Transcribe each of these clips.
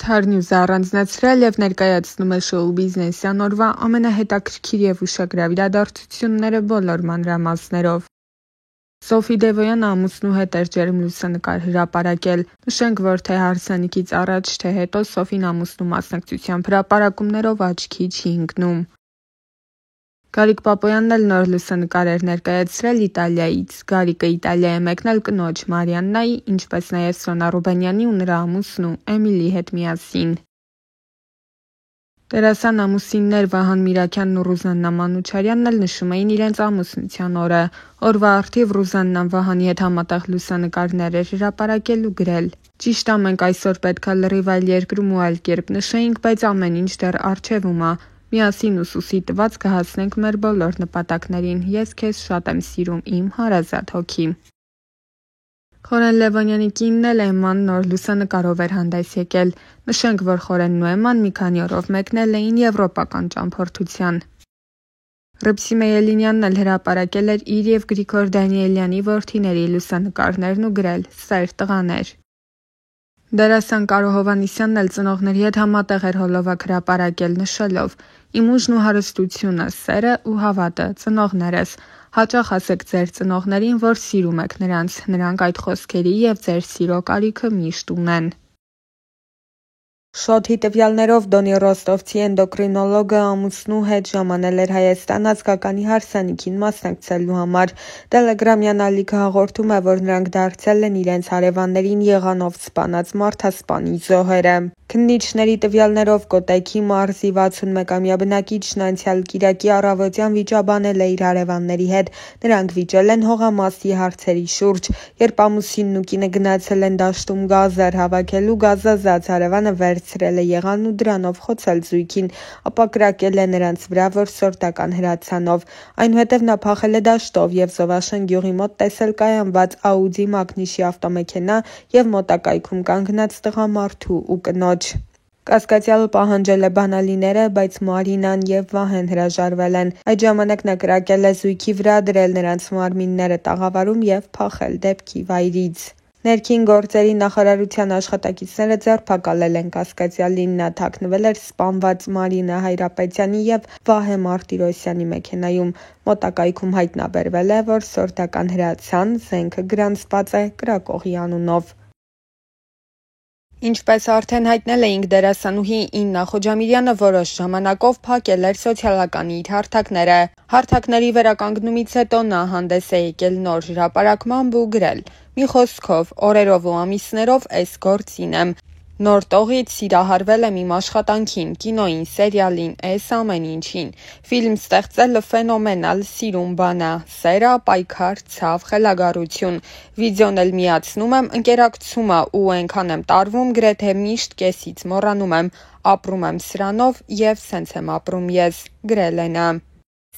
Star News-ը առանձնացրել և ներկայացնում է շոու բիզնեսյան օրվա ամենահետաքրքիր և ուշագրավ իրադարձությունները բոլոր մանրամասներով։ Սոֆի Դևոյանը ամուսնու հետ էր ջերմ լուսանկար հրապարակել։ Նշենք, որ թե հարսանիքից առաջ, թե հետո Սոֆին ամուսնու մասնակցությամբ հրապարակումներով աչքի չի ընկնում։ Գարիկ Պապոյանն էլ նոր լուսանկար էր ներկայացրել Իտալիայից։ Գարիկը Իտալիա է մեկնել կնոջ Մարիաննայի, ինչպես նաև Սոնա Ռուբենյանի ու նրա ամուսնու Էմիլիի հետ միասին։ Դերասան ամուսիններ Վահան Միրաքյանն ու Ռուզաննա Մանուչարյանն էլ նշում էին իրենց ամուսնության օրը։ Օրվա առթիվ Ռուզաննան Վահանի հետ համատեղ լուսանկարներ էր հրապարակել ու գրել. «Ճիշտ է, մենք այսօր պետքա լրիվ այլ երկրում ու այլ կերպ նշեինք, բայց ամեն ինչ դեռ առջևում ա։ Միասին ուսուսի տված կհասնենք մեր բոլոր նպատակներին։ Ես քեզ շատ եմ սիրում, իմ հարազատ հոգի»։ Խորեն Լևոնյանի կինն էլ Էմման նոր լուսանկարով էր հանդես եկել։ Նշենք, որ Խորենն ու Էմման մի քանի օրով մեկնել էին եվրոպական ճամփորդության։ Ռիփսիմե Ելինյանն էլ հրապարակել էր իր և Գրիգոր Դանիելյանի որդիների լուսանկարներն ու գրել. «Սեր տղաներ»։ Դերասան Կարո Հովհաննիսյանն էլ ծնողների հետ համատեղ էր հոլովակ հրապարակել, նշելով. «Իմ ուժն ու հարստությունը, սերը ու հավատը, ծնողներս։ Հաճախ ասեք ձեր ծնողներին, որ սիրում եք նրանց, նրանք այդ խոսքերի և ձեր սիրո կարիքը միշտ ունեն»։ Շոթի տվյալներով Դոնի Ռոստովցի էնդոկրինոլոգը ամուսնու հետ ժամանել էր Հայաստան ազգականի հարսանիքին մասնակցելու համար։ Տելեգրամյան ալիքը հաղորդում է, որ նրանք դարձել են իրենց հարևաններին եղանով սպանած մարդասպանի զոհերը։ Քննիչների տվյալներով Կոտայքի մարզի 61-ամյա բնակիչն անցյալ կիրակի առավոտյան վիճաբանել է իր հարևանների հետ։ Նրանք վիճել են հողամասի հարցերի շուրջ։ Երբ ամուսինն ու կինը գնացել են դաշտում գազեր հավաքելու, գազազած հարևանը վերցրել է եղանն ու դրանով խոցել զույգին, ապա կրակել է նրանց վրա որսորդական հրացանով։ Այնուհետև նա փախել է դաշտով և Զովաշեն գյուղի մոտ տեսել կայանված Աուդի Մագնիշի ավտոմեքենա և մոտակայքում կանգնած տղամարդու ու կնոջ։ Կասկածյալը պահանջել է բանալիները, բայց Մարինան և Վահեն հրաժարվել են։ Այդ ժամանակ նա կրակել է զույգի վրա, դրել նրանց մարմինները տաղավարում և փախել դեպքի վայրից։ Ներքին գործերի նախարարության աշխատակիցները ձերբակալել են կասկածյալին։ Նա թաքնվել էր սպանված Մարինա Հայրապետյանի և Վահե Մարտիրոսյանի մեքենայում։ Մոտակայքում հայտնաբերվել է որսորդական հրացան, զենքը գրանցված է կրակողի անունով։ Ինչպես արդեն հայտնել էինք, դերասանուհի Իննա Խոջամիրյանը որոշ ժամանակով փակել էր սոցիալականի իր հարթակները։ Հարթակների վերականգնումից հետո նա հանդես է եկել նոր հրապարակմամբ ու գրել. «Մի խոսքով, օրերով ու ամիսներով էս գործին եմ։ Նոր տողից սիրահարվել եմ իմ աշխատանքին, կինոյին, սերիալին, էս ամեն ինչին։ Ֆիլմ ստեղծելը ֆենոմենալ սիրուն բան ա, սեր ա, պայքար, ցավ, խելագարություն։ Վիդեոն էլ միացնում եմ, ընկերակցում ա ու էնքան եմ տարվում, գրեթե միշտ կեսից մոռանում եմ, ապրում եմ սրանով և սենց եմ ապրում ես», գրել է նա։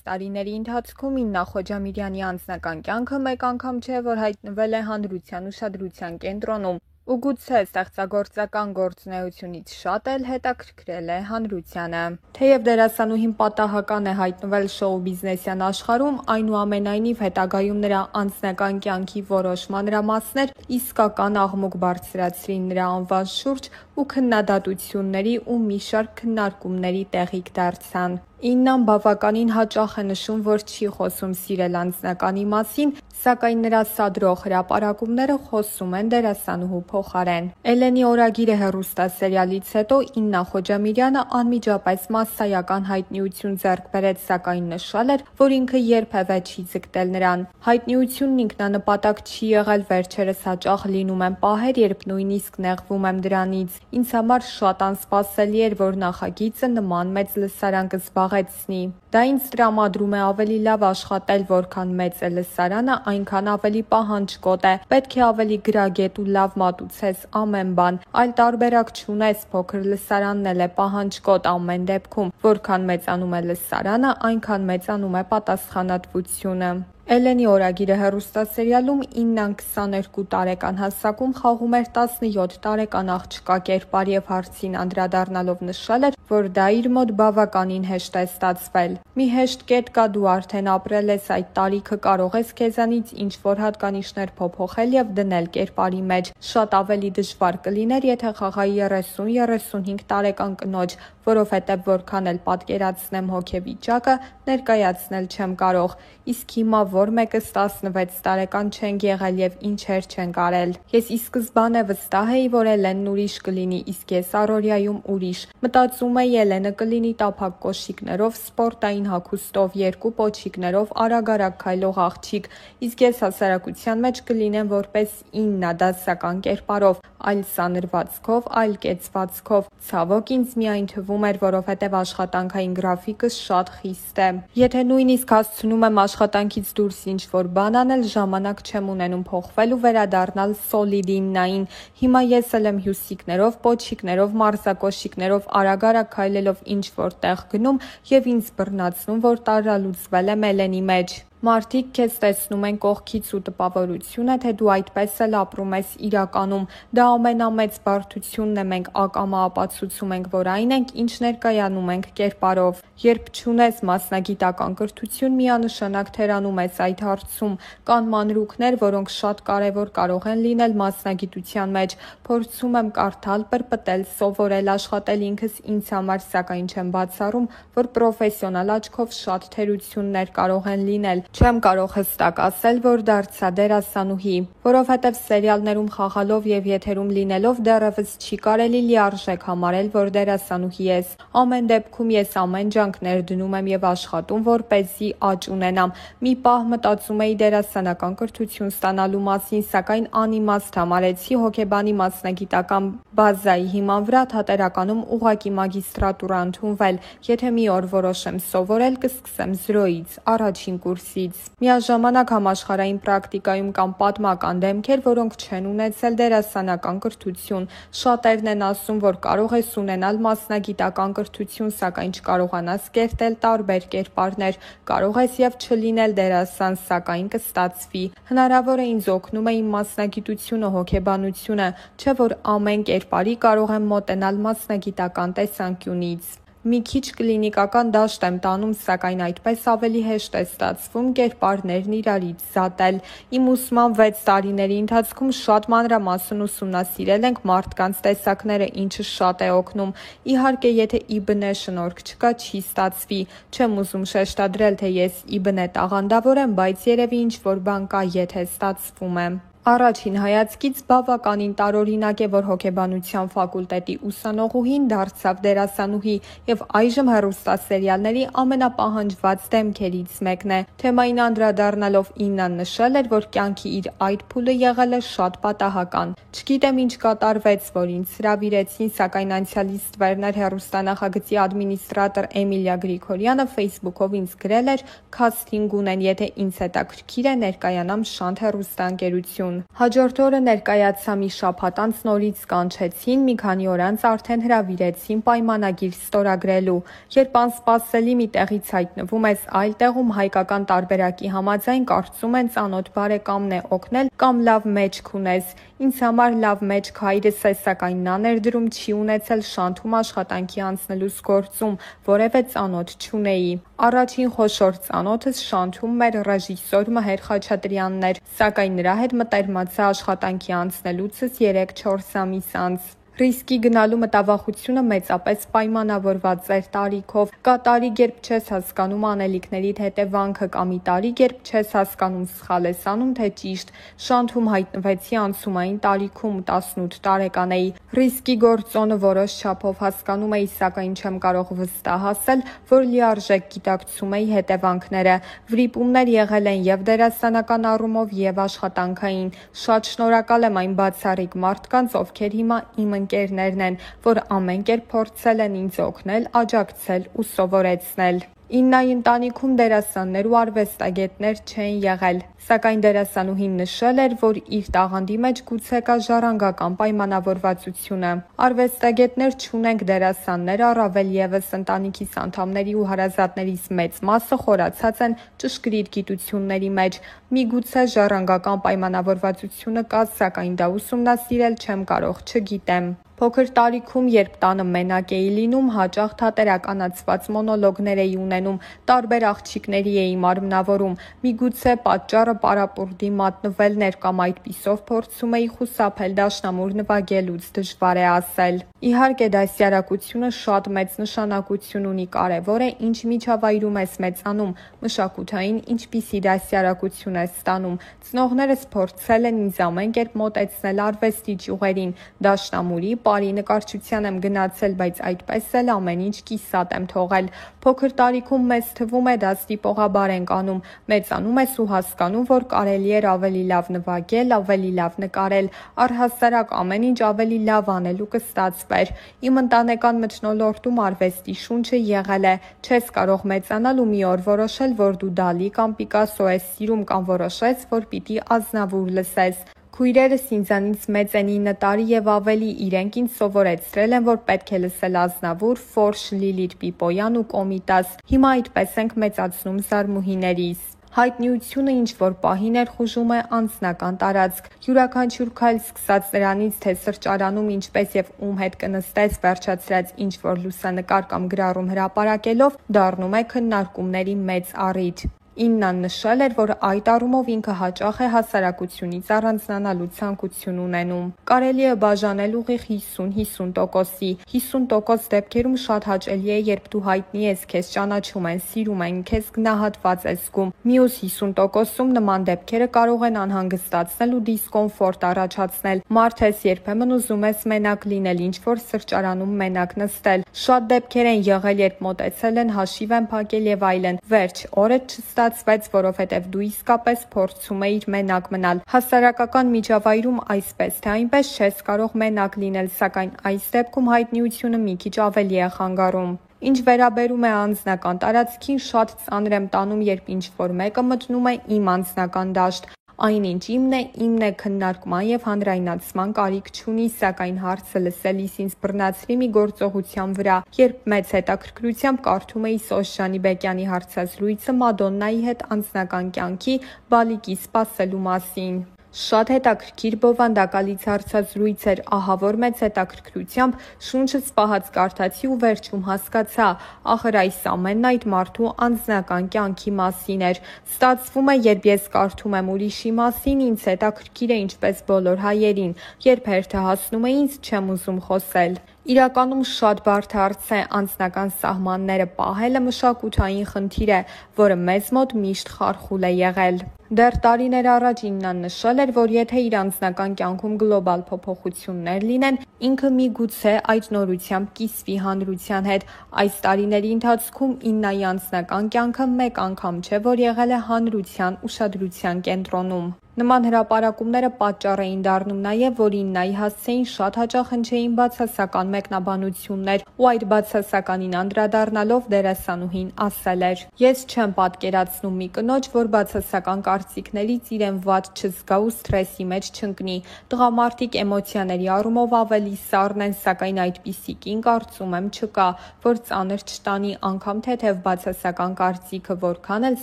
Տարիների ընթացքում Իննա Խոջամիրյանի անձնական կյանքը մեկ անգամ չէ, որ հայտնվել է հանրության ուշադրության կենտրոնում ու գուցե ստեղծագործական գործունեությունից շատ էլ հետաքրքրել է հանրությանը։ Թեև դերասանուհին պատահական է հայտնվել շոու բիզնեսյան աշխարհում, այնուամենայնիվ հետագայում նրա անձնական կյանքի որոշ մանրամասներ իսկական աղմուկ բարձրացրին նրա անվան շուրջ ու քննադատությունների ու մի շարք քննարկումների տեղիք դարձան։ Իննան բավականին հաճախ է նշում, որ չի խոսում սիրել անձնականի մասին, սակայն նրա սադրող հրապարակումները խոսում են դերասանուհու փոխարեն։ Էլենի օրագիրը հեռուստասերիալից հետո Իննա Խոջամիրյանը անմիջապես մասսայական հայտնիություն ձեռք բերեց, սակայն նշել էր, որ ինքը երբևէ չի ձգտել նրան։ Հայտնիությունն ինքնանպատակ չի եղել, վերջերս հաճախ լինում են պահեր, երբ նույնիսկ նեղվում եմ դրանից։ Ինձ համար շատ անսպասելի էր, որ նախագիծը նման մեծ լսարան կզբաղեցնի։ Դա ինձ տրամադրում է ավելի լավ աշխատել, որքան մեծ է լսարանը, այնքան ավելի պահանջկոտ է։ Պետք է ավելի գրագետ ու լավ մատուցես ամեն բան, այլ տարբերակ չունես, փոքր լսարանն էլ է պահանջկոտ ամեն դեպքում։ Որքան մեծանում է լսարանը, այնքան մեծանում է պատասխանատվությունը։ Էլենի օրագիրը հեռուստասերիալում Իննան 22 տարեկան հասակում խաղում էր 17 տարեկան աղջկա կերպար և հարցին անդրադառնալով նշել էր, որ դա իր մոտ բավականին հեշտ է ստացվել։ Մի հեշտ կետ կա, դու արդեն ապրել ես այդ տարիքը, կարող ես քեզանից ինչ-որ հատկանիշներ փոփոխել և դնել կերպարի մեջ։ Շատ ավելի դժվար կլիներ, եթե խաղայի 30-35 տարեկան կնոջ, որովհետև որքան էլ պատկերացնեմ հոգեվիճակը, ներկայացնել չեմ կարող։ Իսկ հիմա որ մեկս 16 տարեկան չենք եղել և ինչեր չենք արել։ Ես ի սկզբանե վստահ էի, որ Էլենն ուրիշ կլինի, իսկ ես առօրյայում ուրիշ։ Մտածում էի Էլենը կլինի տափակ կոշիկներով, սպորտային հագուստով, 2 պոչիկներով, արագ-արագ քայլող աղջիկ, իսկ ես հասարակության մեջ կլինեմ որպես Իննա դասական կերպարով, այլ սանրվածքով, այլ կեցվածքով։ Ցավոք ինձ միայն թվում էր, որովհետև աշխատանքային գրաֆիկս շատ խիստ է։ Եթե նույնիսկ հասցնում եմ աշխատանքից դուրս ինչ-որ բան անել, ժամանակ չեմ ունենում փոխվել ու վերադառնալ սոլիդ Իննային։ Հիմա ես էլ եմ հյուսիկներով, պոչիկներով, մարզակոշիկներով, արագ-արագ քայլելով ինչ-որ տեղ գնում և ինձ բռնացնում, որ տարրալուծվել եմ Էլենի մեջ։ Մարդիկ քեզ տեսնում են կողքից ու տպավորություն է, թե դու այդպես էլ ապրում ես իրականում։ Դա ամենամեծ բարդությունն է, մենք ակամա ապացուցում ենք, որ այն ենք, ինչ ներկայանում ենք կերպարով։ Երբ չունես մասնագիտական կրթություն, միանշանակ թերանում ես այդ հարցում։ Կան մանրուքներ, որոնք շատ կարևոր կարող են լինել մասնագիտության մեջ։ Փորձում եմ կարդալ, պրպտել, սովորել, աշխատել ինքս ինձ համար, սակայն չեմ բացառում, որ պրոֆեսիոնալ աչքով շատ թերություններ կարող են լինել։ Չեմ կարող հստակ ասել, որ դարձա դերասանուհի, որովհետև սերիալներում խաղալով և եթերում լինելով դեռևս չի կարելի լիարժեք համարել, որ դերասանուհի ես։ Ամեն դեպքում ես ամեն ջանք ներդնում եմ և աշխատում, որպեսզի աճ ունենամ։ Մի պահ մտածում էի դերասանական կրթություն ստանալու մասին, սակայն անիմաստ համարեցի հոգեբանի մասնագիտական բազայի հիման վրա թատերականում ուղղակի մագիստրատուրա ընդունվել։ Եթե մի օր որոշեմ սովորել, կսկսեմ 0-ից, առաջին կուրսից։ Միաժամանակ համաշխարհային պրակտիկայում կան պատմական դեմքեր, որոնք չեն ունեցել դերասանական կրթություն։ Շատերն են ասում, որ կարող ես ունենալ մասնագիտական կրթություն, սակայն չկարողանաս կերտել տարբեր կերպարներ։ Կարող ես և չլինել դերասան, սակայն կստացվի։ Հնարավոր է ինձ օգնում է իմ մասնագիտությունը, հոգեբանությունը, չէ՞ որ ամեն կերպարի կարող եմ մոտենալ մասնագիտական տեսանկյունից։ Մի քիչ կլինիկական դաշտ եմ տանում, սակայն այդպես ավելի հեշտ է ստացվում կերպարներն իրարից զատել։ Իմ ուսման 6 տարիների ընթացքում շատ մանրամասն ուսումնասիրել ենք մարդկանց տեսակները, ինչը շատ է օգնում։ Իհարկե, եթե ԻԲՆ շնորհք չկա, չի ստացվի։ Չեմ ուզում շեշտադրել, թե ես ԻԲՆ տաղանդավոր եմ, բայց երևի ինչ-որ բան կա, եթե ստացվում է։ Առաջին հայացքից բավականին տարօրինակ է, որ հոգեբանության ֆակուլտետի ուսանողուհին դարձավ դերասանուհի և այժմ հեռուստասերիալների ամենապահանջված դեմքերից մեկն է։ Թեմային անդրադառնալով Իննան նշել էր, որ կյանքի իր այդ փուլը եղել է շատ պատահական։ Չգիտեմ ինչ կատարվեց, որ ինձ հրավիրեցին, սակայն անցյալից ստվերներ հեռուստանախագծի ադմինիստրատոր Էմիլիա Գրիգորյանը Facebook-ով ինձ գրել էր «Քասթինգ ունեն, եթե ինձ հետաքրքիր է, ներկայանամ Շանթ հեռուստաընկերություն»։ Հաջորդ օրը ներկայացա, մի շաբաթ անց նորից կանչեցին, մի քանի օր անց արդեն հրավիրեցին պայմանագիր ստորագրելու։ Երբ անսպասելի մի տեղից հայտնվում ես այլ տեղում, հայկական տարբերակի համաձայն կարծում են ծանոթ բարեկամն է օգնել կամ լավ մեջք ունես։ Ինձ համար լավ մեջք հայրս է, սակայն նա ներդրում չի ունեցել Շանթում աշխատանքի անցնելուս գործում, որևէ ծանոթ չունեի։ Առաջին խոշոր ծանոթս Շանթում մեր ռեժիսոր Մհեր Խաչատրյանն էր, սակայն նրա հետ մտերմացա աշխատանքի անցնելուցս 3-4 ամիս անց։ Ռիսկի գնալու մտավախությունը մեծապես պայմանավորված էր տարիքով։ Կա տարիք, երբ չես հասկանում անելիքներիդ հետևանքը, կամ տարիք, երբ չես հասկանում սխալ ես անում, թե ճիշտ։ Շանթում հայտնվեցի անցումային տարիքում, 18 տարեկան էի։ Ռիսկի գործոնը որոշ չափով հասկանում էի, սակայն չեմ կարող վստահ ասել, որ լիարժեք գիտակցում էի հետևանքները։ Վրիպումներ եղել են և դերասանական առումով, և աշխատանքային։ Շատ շնորհակալ եմ այն բացառիկ մարդկանց, ովքեր հիմա իմ ընկերներն են, որ ամեն կերպ փորձել են ինձ օգնել, աջակցել ու սովորեցնել։ Իննայի ընտանիքում դերասաններ ու արվեստագետներ չեն եղել, սակայն դերասանուհին նշել էր, որ իր տաղանդի մեջ գուցե կա ժառանգական պայմանավորվածությունը։ Արվեստագետներ չունենք, դերասաններ առավել ևս ընտանիքիս անդամների ու հարազատներիս մեծ մասը խորացած են ճշգրիտ գիտությունների մեջ։ Միգուցե ժառանգական պայմանավորվածությունը կա, սակայն դա ուսումնասիրել չեմ կարող, չգիտեմ։ Փոքր տարիքում, երբ տանը մենակ էի լինում, հաճախ թատերականացված մոնոլոգներ էի ունենում, տարբեր աղջիկների էի մարմնավորում։ Միգուցե պատճառը պարապուրդի մատնվելն էր կամ այդպիսով փորձում էի խուսափել դաշնամուր նվագելուց, դժվար է ասել։ Իհարկե, դաստիարակությունը շատ մեծ նշանակություն ունի, կարևոր է ինչ միջավայրում ես մեծանում, մշակութային ինչպիսի դաստիարակություն ես ստանում։ Ծնողներս փորձել են ինձ ամեն կերպ մոտեցնել արվեստի ճյուղերին, դաշնամուրի, պարի նկարչության եմ գնացել, բայց այդպես էլ ամեն ինչ կիսատ եմ թողել։ Փոքր տարիքում մեզ թվում է դա ստիպողաբար ենք անում, մեծանում ես ու հասկանում, որ կարելի էր ավելի լավ նվագել, ավելի լավ նկարել, առհասարակ ամեն ինչ ավելի լավ անել ու կստացվեր։ Իմ ընտանեկան մթնոլորտում արվեստի շունչը եղել է, չես կարող մեծանալ ու մի օր որոշել, որ դու Դալի կամ Պիկասո ես սիրում կամ որոշես, որ պիտի Ազնավուր լսես։ Քույրերս ինձանից մեծ են 9 տարի եւ ավելի, իրենք ինձ սովորեցրել են, որ պետք է լսել Ազնավուր, Ֆորշ, Լիլիթ Պիպոյան ու Կոմիտաս։ Հիմա այդպես ենք մեծացնում զարմուհիներիս։ Հայտնիությունը ինչ-որ պահի ներխուժում է անձնական տարածք։ Յուրաքանչյուր քայլ սկսած նրանից, թե սրճարանում ինչպես եւ ում հետ կնստես, վերջացրած ինչ-որ լուսանկար կամ գրառում հրապարակելով, դառնում է քննարկումների մեծ առիթ։ Իննան նշել էր, որ այդ առումով ինքը հաճախ է հասարակությունից առանձնանալու ցանկություն ունենում։ Կարելի է բաժանել ուղիղ 50-50%-ի։ 50% դեպքերում շատ հաճելի է, երբ դու հայտնի ես, քեզ ճանաչում են, սիրում են, քեզ գնահատված ես զգում։ Մյուս 50%-ում նման դեպքերը կարող են անհանգստացնել ու դիսկոմֆորտ առաջացնել։ Մարդ ես, երբեմն ուզում ես մենակ լինել, ինչ-որ սրճարանում մենակ նստել։ Շատ դեպքեր են եղել, երբ մոտեցել են, հաշիվ են փակել եւ այլն։ Վերջ, օրը չստացվեց, որովհետև դու իսկապես փորձում էիր մենակ մնալ։ Հասարակական միջավայրում այսպես թե այնպես չես կարող մենակ լինել, սակայն այս դեպքում հայտնիությունը մի քիչ ավելի է խանգարում։ Ինչ վերաբերում է անձնական տարածքին, շատ ծանր եմ տանում, երբ ինչ-որ մեկը մտնում է իմ անձնական դաշտ։ Այնինչ իմն է, քննարկման եւ հանրայնացման կարիք չունի, սակայն հարցը լսելիս ինձ բռնացրի մի գործողության վրա, երբ մեծ հետաքրքրությամբ կարդում էի Սոշյանի Բեկյանի հարցազրույցը Մադոննայի հետ անձնական կյանքի բալիկի սպասելու մասին։ Շատ հետաքրքիր բովանդակալից հարցազրույց էր, ահա որ մեծ հետաքրքրությամբ շունչս պահած կարդացի ու վերջում հասկացա, ախր այս ամենն այդ մարդու անձնական կյանքի մասին էր։ Ստացվում է, երբ ես կարդում եմ ուրիշի մասին, ինձ հետաքրքիր է ինչպես բոլոր հայերին, երբ հերթը հասնում է ինձ, չեմ ուզում խոսել։ Իրականում շատ բարդ հարց է, անձնական սահմանները պահելը մշակութային խնդիր է, որը մեզ մոտ միշտ խարխուլ է եղել։ Դեռ տարիներ առաջ Իննան նշել էր, որ եթե իր անձնական կյանքում գլոբալ փոփոխություններ լինեն, ինքը միգուցե այդ նորությամբ կիսվի հանրության հետ։ Այս տարիների ընթացքում Իննայի անձնական կյանքը մեկ անգամ չէ, որ եղել է հանրության ուշադրության կենտրոնում։ Նման հրապարակումները պատճառ էին դառնում նաև, որ Իննայի հասցեին շատ հաճախ հնչեին բացասական մեկնաբանություններ, ու այդ բացասականին անդրադառնալով դերասանուհին ասել էր. «Ես չեմ պատկերացնում մի կնոջ, որ բացասական կարծիքներից իրեն վատ չզգա ու սթրեսի մեջ չընկնի։ Տղամարդիկ էմոցիաների առումով ավելի սառն են, սակայն այդպիսի կին կարծում եմ չկա, որ ծանր չտանի անգամ թեթև բացասական կարծիքը, որքան էլ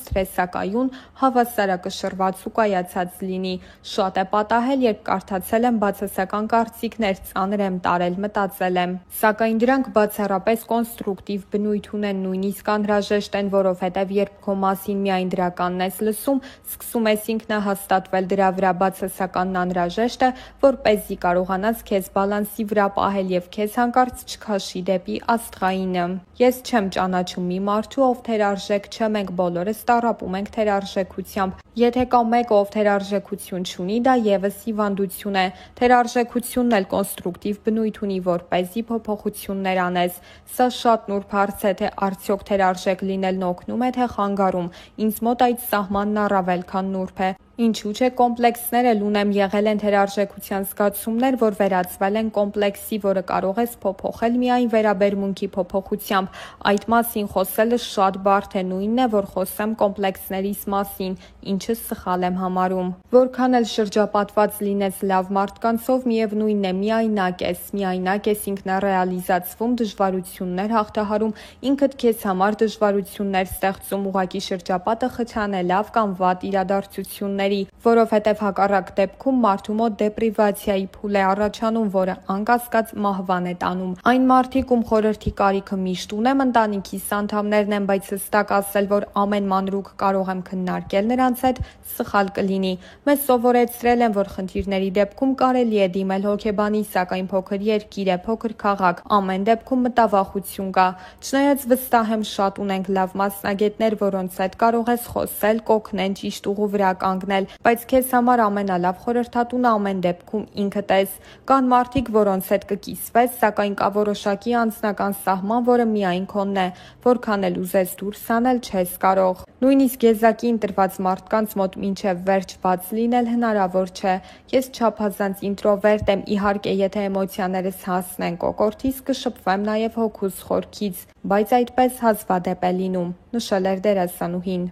սթրեսակայուն, հավասարակշռված ու կայացած լինի։ Շատ է պատահել, երբ կարդացել եմ բացասական կարծիքներ, ծանր եմ տարել, մտածել եմ։ Սակայն դրանք բացառապես կոնստրուկտիվ բնույթ ունեն, նույնիսկ անհրաժեշտ են, որովհետև երբ քո մասին միայն դրականն ես լսում, սկսում ես ինքնահաստատվել դրա վրա, բացասականն անհրաժեշտ է, որպեսզի կարողանաս քեզ բալանսի վրա պահել եւ քեզ հանկարծ չքաշի դեպի աստղայինը։ Ես չեմ ճանաչում մի մարդու, ով թերարժեք չէ, մենք բոլորս տառապում ենք թերարժեքությամբ։ Եթե կա մեկը, ով թերարժեքություն չունի, դա եւս հիվանդություն է։ Թերարժեքությունն էլ կոնստրուկտիվ բնույթ ունի, որպեսզի փոփոխություններ անես։ Սա շատ նուրբ հարց է, թե արդյոք թերարժեք լինելն օգնում է, թե խանգարում։ Ինձ մոտ այդ սահմանն առավել քան նուրբ է։ Ինչու՞ չէ կոմպլեքսները լունեմ եղել են թերարժեքության զգացումներ, որ վերածվել են կոմպլեքսի, որը կարող ես փոփոխել միայն վերաբերմունքի փոփոխությամբ։ Այդ մասին խոսելը շատ բարդ է, նույնն է, որ խոսեմ կոմպլեքսներիս մասին, ինչը սխալ եմ համարում։ Որքան էլ շրջապատված լինես լավ մարդկանցով, միևնույնն է, միայնակ ես ինքնառեալիզացվում, դժվարություններ հաղթահարում, ինքդ քեզ համար դժվարություններ ստեղծում, ուղղակի շրջապատը խթան է լավ կամ վատ իրադարձությունների, որովհետև հակառակ դեպքում մարդու մոտ դեպրիվացիայի փուլ է առաջանում, որը անկասկած մահվան է տանում։ Այն մարդիկ, ում խորհրդի կարիքը միշտ ունեմ, ընտանիքիս անդամներն են, բայց հստակ ասել, որ ամեն մանրուք կարող եմ քննարկել նրանց հետ, սխալ կլինի։ Մեզ սովորեցրել են, որ խնդիրների դեպքում կարելի է դիմել հոգեբանի, սակայն փոքր երկիր է, փոքր քաղաք, ամեն դեպքում մտավախություն կա։ Չնայած վստահ եմ շատ ունենք լավ մասնագետներ, որոնց հետ կարող ես խոսել, կօգնեն ճիշտ ուղու վրա կանգնել, բայց քեզ համար ամենալավ խորհրդատունը ամեն դեպքում ինքդ ես։ Կան մարդիկ, որոնց հետ կկիսվես, սակայն կա որոշակի անձնական սահման, որը միայն քոնն է, որքան էլ ուզես դուրս հանել, չես կարող։ Նույնիսկ եզակի ընտրված մարդկանց մոտ մինչև վերջ բաց լինել հնարավոր չէ։ Ես չափազանց ինտրովերտ եմ, իհարկե, եթե էմոցիաներս հասնեն կոկորդիս, կշփվեմ նաև հոգուս խորքից, բայց այդպես հազվադեպ է լինում, նշել էր դերասանուհին։